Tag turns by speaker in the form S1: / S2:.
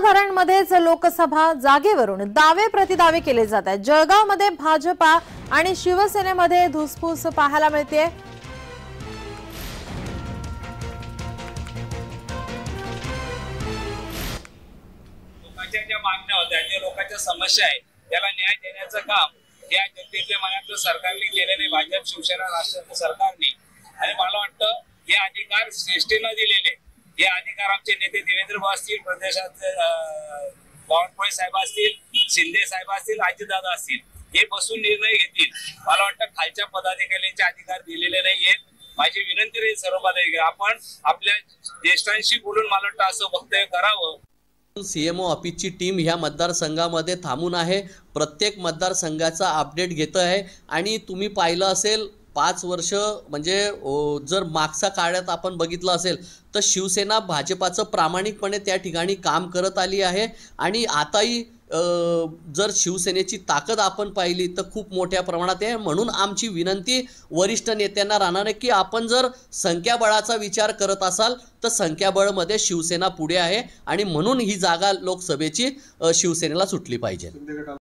S1: घराघरांमध्येच लोकसभा जागेवरून दावे प्रतिदावे केले जात आहेत। जळगावमध्ये भाजपा आणि शिवसेनेमध्ये धुसफूस पाहायला मिळते।
S2: लोकांच्या ज्या मागण्या होत्या, ज्या लोकांच्या समस्या आहेत, त्याला न्याय देण्याचं काम या जनतेच्या मनातलं सरकारने केलेले भाजप शिवसेना राष्ट्रवादी सरकारने। आणि मला वाटतं हे अधिकार श्रेष्ठीनं दिलेले, हे अधिकार आमचे नेते देवेंद्र भाऊ असतील, प्रदेशाचे बावनकुळे साहेब असतील, शिंदे साहेब असतील, अजितदादा असतील, हे बसून निर्णय घेतील। मला वाटतं खालच्या पदाधिकाऱ्यांचे अधिकार दिलेले नाहीयेत। माझी विनंती आहे सर्व पदाधिकारी, आपण आपल्या ज्येष्ठांशी बोलून मला वाटतं असं वक्तव्य करावं।
S3: सीएमओ ऑफिसची टीम ह्या मतदारसंघामध्ये थांबून आहे, प्रत्येक मतदारसंघाचा अपडेट घेत आहे। आणि तुम्ही पाहिलं असेल 5 वर्ष म्हणजे जर मागच्या काळात आपण बघितलं असेल तर शिवसेना भाजपाचं प्रामाणिकपणे त्या ठिकाणी काम करत आली आहे। आणि आताही जर शिवसेनेची ताकद आपण पाहिली तर खूप मोठ्या प्रमाणात आहे। म्हणून आमची विनंती वरिष्ठ नेत्यांना राहणार आहे की आपण जर संख्याबळाचा विचार करत असाल तर संख्याबळामध्ये शिवसेना पुढे आहे आणि म्हणून ही जागा लोकसभेची शिवसेनेला सुटली पाहिजे।